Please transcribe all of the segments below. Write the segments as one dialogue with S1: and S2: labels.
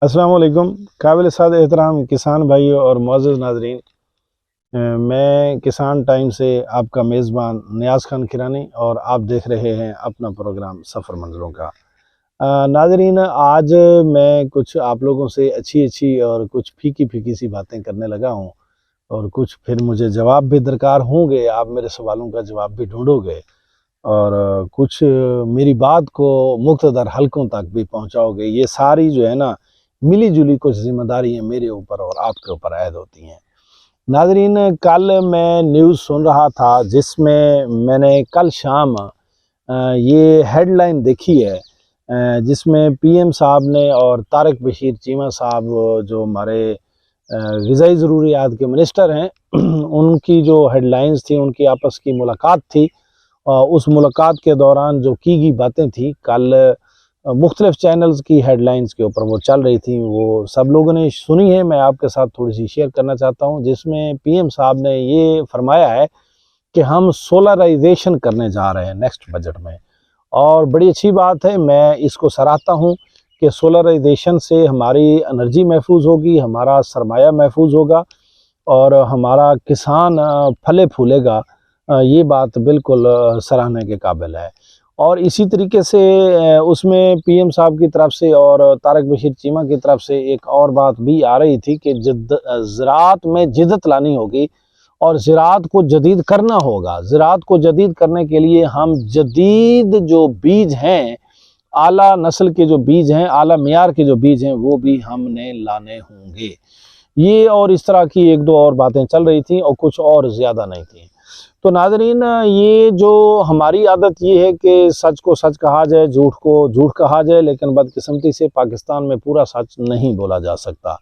S1: अस्सलाम वालेकुम। काबिल साद एहतराम किसान भाइयों और मुअज़्ज़ज़ नाज़रीन, मैं किसान टाइम से आपका मेज़बान नियाज़ खान किरानी और आप देख रहे हैं अपना प्रोग्राम सफ़र मंज़िलों का। नाज़रीन, आज मैं कुछ आप लोगों से अच्छी-अच्छी और कुछ फीकी-फीकी सी बातें करने लगा हूँ और कुछ फिर मुझे जवाब भी दरकार होंगे, आप मेरे सवालों का जवाब भी ढूँढोगे और कुछ मेरी बात को मुक़्तदर हलकों तक भी पहुँचाओगे। ये सारी जो है ना मिली-जुली कुछ ज़िम्मेदारियाँ मेरे ऊपर और आपके ऊपर ऐड होती हैं। नाज़रीन, कल मैं न्यूज़ सुन रहा था जिसमें मैंने कल शाम ये हेडलाइन देखी है, जिसमें पीएम साहब ने और तारिक बशीर चीमा साहब जो हमारे ग़िज़ाई ज़रूरियात के मिनिस्टर हैं उनकी जो हेडलाइंस थी, उनकी आपस की मुलाकात थी। उस मुलाकात के दौरान जो की गई बातें थी कल मुख्तलिफ़ चैनल्स की हेडलाइंस के ऊपर वो चल रही थी, वो सब लोगों ने सुनी है। मैं आपके साथ थोड़ी-सी शेयर करना चाहता हूँ, जिसमें पीएम साहब ने ये फरमाया है कि हम सोलराइज़ेशन करने जा रहे हैं नेक्स्ट बजट में और बड़ी अच्छी बात है, मैं इसको सराहता हूँ कि सोलराइज़ेशन से हमारी एनर्जी महफूज़ होगी, हमारा सरमाया महफूज़ होगा और हमारा किसान फले-फूलेगा। ये बात बिल्कुल सराहने के काबिल है। और इसी तरीके से उसमें पीएम साहब की तरफ से और तारिक बशीर चीमा की तरफ से एक और बात भी आ रही थी कि ज़राअत में जिद्दत लानी होगी और ज़राअत को जदीद करना होगा। ज़राअत को जदीद करने के लिए हम जदीद जो बीज हैं, आला नस्ल के जो बीज हैं, आला मियार के जो बीज हैं, वो भी हमने लाने होंगे। ये और इस तरह की 1-2 और बातें चल रही थी और कुछ और ज़्यादा नहीं थी। तो नाज़रीन, ये जो हमारी आदत ये है कि सच को सच कहा जाए, झूठ को झूठ कहा जाए, लेकिन बदकिस्मती से पाकिस्तान में पूरा सच नहीं बोला जा सकता।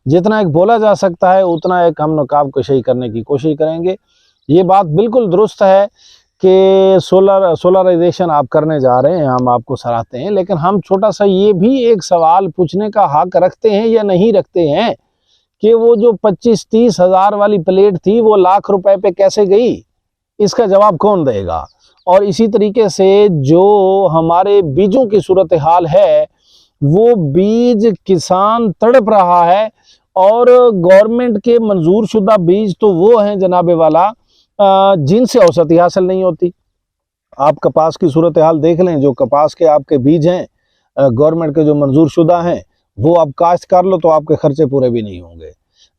S1: जितना एक बोला जा सकता है, उतना एक हम नकाब कशी करने की कोशिश करेंगे। ये बात बिल्कुल दुरुस्त है कि सोलराइज़ेशन आप करने जा रहे हैं, हम आपको सराहते हैं, लेकिन हम छोटा-सा ये भी एक सवाल पूछने का हक रखते हैं या नहीं रखते हैं कि वो जो 25-30 हज़ार वाली प्लेट थी, वो लाख रुपए पे कैसे गई? इसका जवाब कौन देगा? और इसी तरीके से जो हमारे बीजों की सूरत हाल है, वो बीज किसान तड़प रहा है और गवर्नमेंट के मंजूर शुदा बीज तो वो हैं जनाबे वाला जिनसे औसत हासिल नहीं होती। आप कपास की सूरत हाल देख लें, जो कपास के आपके बीज हैं गवर्नमेंट के जो मंजूर शुदा हैं, वो आप काश्त कर लो तो आपके खर्चे पूरे भी नहीं होंगे।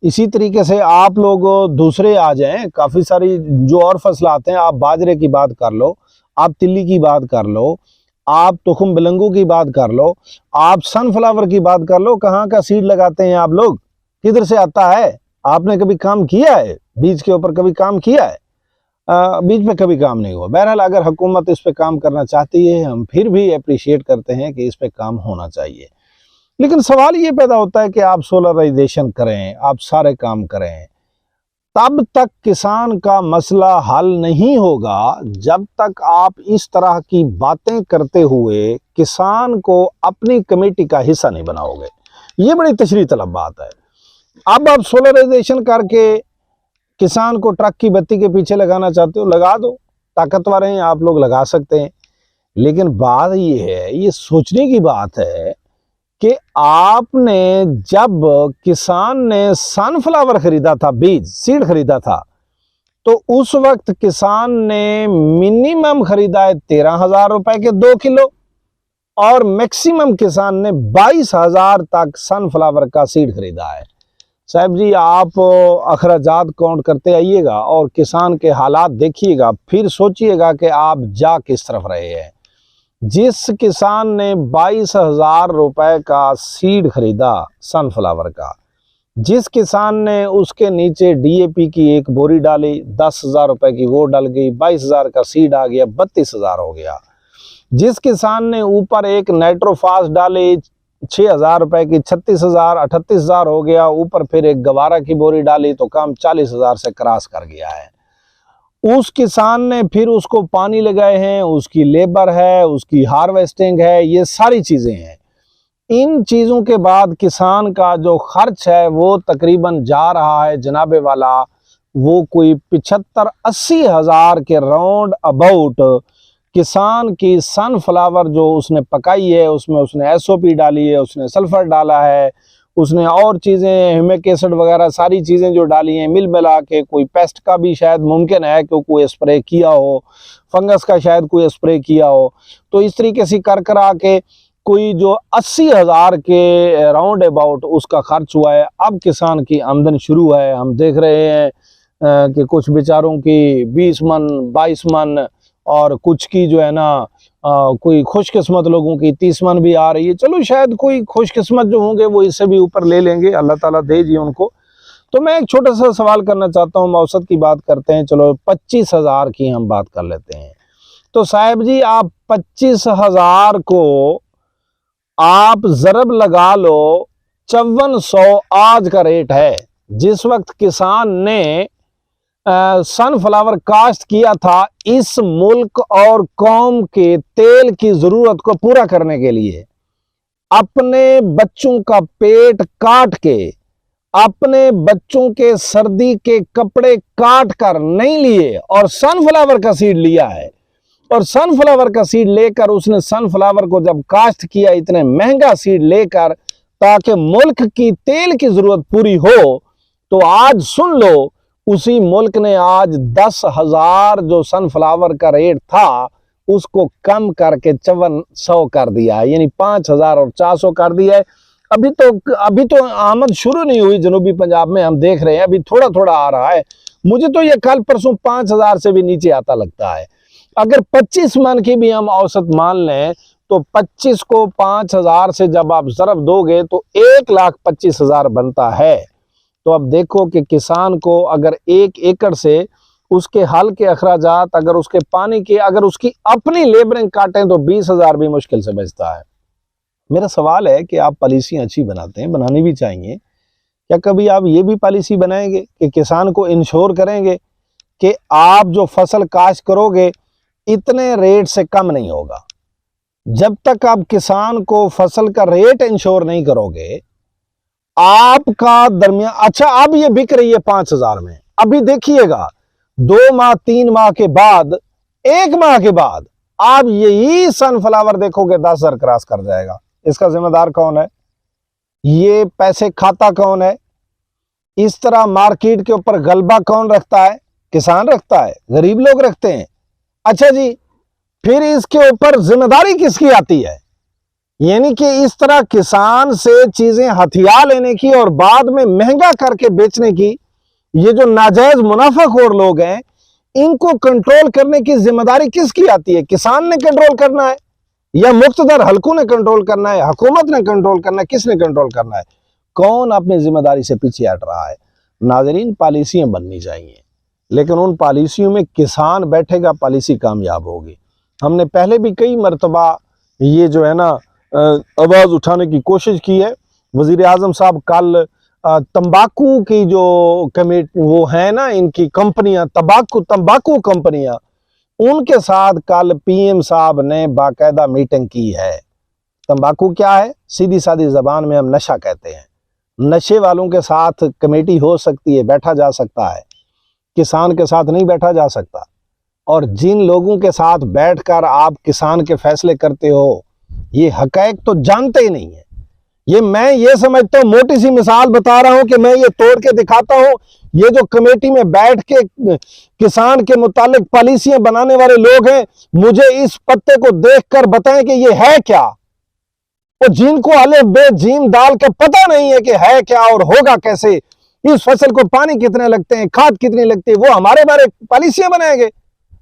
S1: इसी तरीके से आप लोग दूसरे आ जाएँ, काफ़ी सारी जो और फसल आते हैं, आप बाजरे की बात कर लो, आप तिल्ली की बात कर लो, आप तुखम बिलंगू की बात कर लो, आप सनफ्लावर की बात कर लो, कहाँ का सीड लगाते हैं आप लोग? किधर से आता है? आपने कभी काम किया है? बीज के ऊपर कभी काम किया है? बीच में कभी काम नहीं हुआ। बहरहाल अगर हुकूमत इस पे काम करना चाहती है, हम फिर भी एप्रिशिएट करते हैं कि इस पे काम होना चाहिए। लेकिन सवाल ये पैदा होता है कि आप सोलराइज़ेशन करें, आप सारे काम करें, तब तक किसान का मसला हल नहीं होगा जब तक आप इस तरह की बातें करते हुए किसान को अपनी कमेटी का हिस्सा नहीं बनाओगे। ये बड़ी तशरीह तलब बात है। अब आप सोलराइज़ेशन करके किसान को ट्रक की बत्ती के पीछे लगाना चाहते हो, लगा दो, ताकतवर हैं आप लोग, लगा सकते हैं। लेकिन बात ये है, ये सोचने की बात है कि आपने जब किसान ने सनफ्लावर खरीदा था, बीज सीड खरीदा था, तो उस वक्त किसान ने मिनिमम खरीदा है 13,000 रुपए के 2 किलो और मैक्सिमम किसान ने 22,000 तक सनफ्लावर का सीड खरीदा है। साहब जी, आप अखराजात काउंट करते आइएगा और किसान के हालात देखिएगा, फिर सोचिएगा कि आप जा किस तरफ रहे हैं। जिस किसान ने 22,000 रुपए का सीड खरीदा सनफ्लावर का, जिस किसान ने उसके नीचे डीएपी की एक बोरी डाली, 10,000 रुपए की वो डल गई, 22,000 का सीड आ गया, 32,000 हो गया। जिस किसान ने ऊपर एक नाइट्रोफास डाली 6,000 रुपए की, 36,000 38,000 हो गया, ऊपर फिर एक गवारा की बोरी डाली तो काम 40,000 से क्रॉस कर गया है। उस किसान ने फिर उसको पानी लगाए हैं, उसकी लेबर है, उसकी हार्वेस्टिंग है, ये सारी चीज़ें हैं। इन चीज़ों के बाद किसान का जो खर्च है वो तकरीबन जा रहा है जनाबे वाला, वो कोई 75-80 हज़ार के राउंड अबाउट किसान की सनफ्लावर जो उसने पकाई है, उसमें उसने एसओपी डाली है, उसने सल्फर डाला है, उसने और चीज़ें ह्यूमिक एसिड वगैरह सारी चीज़ें जो डाली हैं, मिल मिला के कोई पेस्ट का भी शायद मुमकिन है कि कोई स्प्रे किया हो, फंगस का शायद कोई स्प्रे किया हो। तो इस तरीके से कर करा के कोई जो 80,000 के राउंड अबाउट उसका खर्च हुआ है। अब किसान की आमदनी शुरू है। हम देख रहे हैं कि कुछ बेचारों की 20 मन 22 मन और कुछ की जो है ना कोई खुशकिस्मत लोगों की 30 मन भी आ रही है। चलो शायद कोई खुशकिस्मत जो होंगे वो इससे भी ऊपर ले लेंगे, अल्लाह ताला दे जी उनको। तो मैं एक छोटा सा सवाल करना चाहता हूँ, औसत की बात करते हैं, चलो 25,000 की हम बात कर लेते हैं। तो साहब जी आप 25,000 को आप ज़रब लगा लो 5400 आज का रेट है। जिस वक्त किसान ने सनफ्लावर काश्त किया था इस मुल्क और कौम के तेल की जरूरत को पूरा करने के लिए, अपने बच्चों का पेट काट के, अपने बच्चों के सर्दी के कपड़े काट कर नहीं लिए और सनफ्लावर का सीड लिया है। और सनफ्लावर का सीड लेकर उसने सनफ्लावर को जब काश्त किया, इतने महंगा सीड लेकर, ताकि मुल्क की तेल की जरूरत पूरी हो, तो आज सुन लो उसी मुल्क ने आज 10,000 जो सनफ्लावर का रेट था उसको कम करके 5400 कर दिया है, यानी 5,000 और 400 कर दिया है। अभी तो आमद शुरू नहीं हुई जनूबी पंजाब में, हम देख रहे हैं अभी थोड़ा थोड़ा आ रहा है। मुझे तो ये कल परसों 5,000 से भी नीचे आता लगता है। अगर 25 मन की भी हम औसत मान लें तो 25 को 5,000 से जब आप ज़रब दोगे तो 1,25,000 बनता है। तो अब देखो कि किसान को अगर 1 एकड़ से उसके हल के अखराजात, अगर उसके पानी के, अगर उसकी अपनी लेबरिंग काटें तो 20,000 भी मुश्किल से बचता है। मेरा सवाल है कि आप पॉलिसियां अच्छी बनाते हैं, बनानी भी चाहिए, क्या कभी आप ये भी पॉलिसी बनाएंगे कि किसान को इंश्योर करेंगे कि आप जो फसल काश्त करोगे इतने रेट से कम नहीं होगा? जब तक आप किसान को फसल का रेट इंश्योर नहीं करोगे, आपका दरमियान, अच्छा अब ये बिक रही है 5,000 में, अभी देखिएगा 2 माह 3 माह के बाद, 1 माह के बाद आप यही सनफ्लावर देखोगे 10,000 क्रॉस कर जाएगा। इसका जिम्मेदार कौन है? ये पैसे खाता कौन है? इस तरह मार्केट के ऊपर गलबा कौन रखता है? किसान रखता है, गरीब लोग रखते हैं। अच्छा जी, फिर इसके ऊपर जिम्मेदारी किसकी आती है? यानी कि इस तरह किसान से चीजें हथिया लेने की और बाद में महंगा करके बेचने की, ये जो नाजायज मुनाफाखोर लोग हैं, इनको कंट्रोल करने की जिम्मेदारी किसकी आती है? किसान ने कंट्रोल करना है या मुख्तदर हलकों ने कंट्रोल करना है, हुकूमत ने कंट्रोल करना है? किसने कंट्रोल करना है? कौन अपनी जिम्मेदारी से पीछे हट रहा है? नाज़रीन, पॉलिसियां बननी चाहिए, लेकिन उन पॉलिसियों में किसान बैठेगा, पॉलिसी कामयाब होगी। हमने पहले भी कई मरतबा ये जो है ना आवाज़ उठाने की कोशिश की है। वज़ीर आज़म साहब कल तंबाकू की जो कमेटी वो है ना, इनकी कंपनियां, तंबाकू कंपनियां, उनके साथ कल पीएम साहब ने बाकायदा मीटिंग की है। तंबाकू क्या है? सीधी सादी ज़बान में हम नशा कहते हैं। नशे वालों के साथ कमेटी हो सकती है, बैठा जा सकता है, किसान के साथ नहीं बैठा जा सकता। और जिन लोगों के साथ बैठकर आप किसान के फैसले करते हो, ये हक़ाइक़ तो जानते ही नहीं है। मैं ये समझता हूँ, मोटी सी मिसाल बता रहा हूं कि मैं ये तोड़ के दिखाता हूं, ये जो कमेटी में बैठ के किसान के मुतालिक पॉलिसियां बनाने वाले लोग हैं, मुझे इस पत्ते को देखकर बताएं कि ये है क्या। वो जिनको अलिफ बे जीम दाल का पता नहीं है कि है क्या और होगा कैसे, इस फसल को पानी कितने लगते हैं, खाद कितनी लगती है, वो हमारे बारे पॉलिसियां बनाएंगे।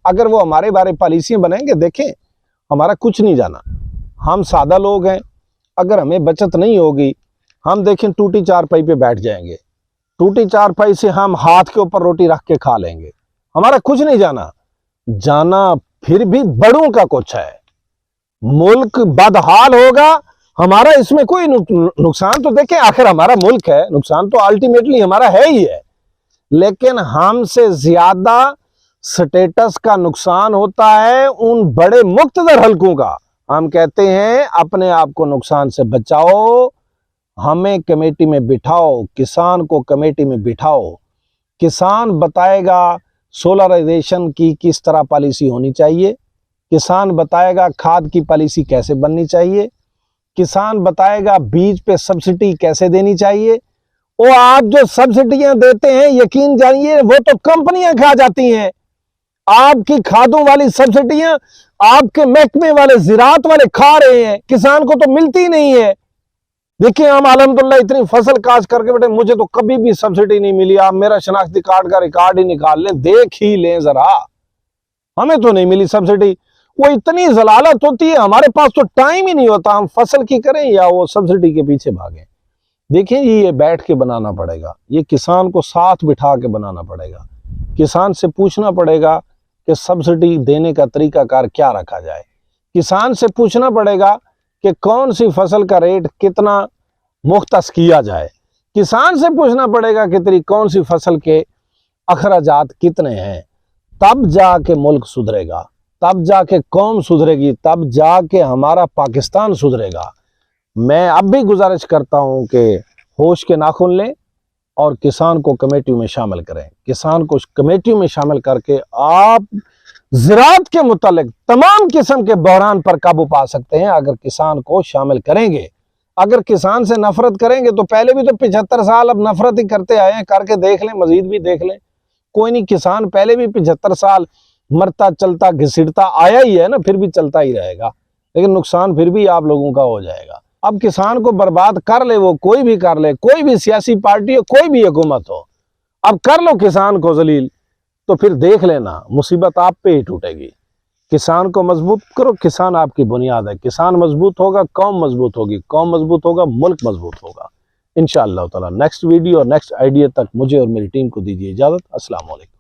S1: अगर वो हमारे बारे पॉलिसियां बनाएंगे, देखें हमारा कुछ नहीं जाना, हम सादा लोग हैं। अगर हमें बचत नहीं होगी, हम देखें टूटी चारपाई पे बैठ जाएंगे, टूटी चारपाई से हम हाथ के ऊपर रोटी रख के खा लेंगे, हमारा कुछ नहीं जाना फिर भी बड़ों का कुछ है। मुल्क बदहाल होगा, हमारा इसमें कोई नुकसान तो देखें, आखिर हमारा मुल्क है, नुकसान तो अल्टीमेटली हमारा है ही है, लेकिन हमसे ज्यादा स्टेटस का नुकसान होता है उन बड़े मुख्तदर हलकों का। हम कहते हैं अपने आप को नुकसान से बचाओ, हमें कमेटी में बिठाओ, किसान को कमेटी में बिठाओ, किसान बताएगा सोलराइजेशन की किस तरह पॉलिसी होनी चाहिए, किसान बताएगा खाद की पॉलिसी कैसे बननी चाहिए, किसान बताएगा बीज पे सब्सिडी कैसे देनी चाहिए। वो आप जो सब्सिडियां देते हैं, यकीन जानिए वो तो कंपनियां खा जाती हैं। आपकी खादों वाली सब्सिडियां आपके महकमे वाले, ज़राअत वाले खा रहे हैं, किसान को तो मिलती नहीं है। देखिए हम अल्हम्दुलिल्लाह इतनी फसल काश्त करके बेटे, मुझे तो कभी भी सब्सिडी नहीं मिली। आप मेरा शनाख्ती कार्ड का रिकॉर्ड ही निकाल लें, देख ही लें जरा, हमें तो नहीं मिली सब्सिडी। वो इतनी जलालत होती है, हमारे पास तो टाइम ही नहीं होता, हम फसल की करें या वो सब्सिडी के पीछे भागें। देखिए ये बैठ के बनाना पड़ेगा, ये किसान को साथ बिठा के बनाना पड़ेगा। किसान से पूछना पड़ेगा कि सब्सिडी देने का तरीकाकार क्या रखा जाए। किसान से पूछना पड़ेगा कि कौन सी फसल का रेट कितना मुख्तस किया जाए। किसान से पूछना पड़ेगा कि तेरी कौन सी फसल के अखराजात कितने हैं। तब जाके मुल्क सुधरेगा, तब जाके कौम सुधरेगी, तब जाके हमारा पाकिस्तान सुधरेगा। मैं अब भी गुजारिश करता हूं कि होश के नाखून लें और किसान को कमेटी में शामिल करें। किसान को कमेटी में शामिल करके आप ज़राअत के मुतालिक तमाम किस्म के बहरान पर काबू पा सकते हैं अगर किसान को शामिल करेंगे। अगर किसान से नफरत करेंगे तो पहले भी तो 75 साल अब नफरत ही करते आए हैं, करके देख लें, मजीद भी देख लें। कोई नहीं, किसान पहले भी 75 साल मरता चलता घिसटता आया ही है ना, फिर भी चलता ही रहेगा, लेकिन नुकसान फिर भी आप लोगों का हो जाएगा। अब किसान को बर्बाद कर ले, वो कोई भी कर ले, कोई भी सियासी पार्टी हो, कोई भी हुकूमत हो, अब कर लो किसान को जलील, तो फिर देख लेना मुसीबत आप पे ही टूटेगी। किसान को मजबूत करो, किसान आपकी बुनियाद है। किसान मजबूत होगा, कौम मजबूत होगी, कौम मजबूत होगा, मुल्क मजबूत होगा इंशाअल्लाह ताला। नेक्स्ट वीडियो और नेक्स्ट आइडिया तक मुझे और मेरी टीम को दीजिए इजाजत। अस्सलाम वालेकुम।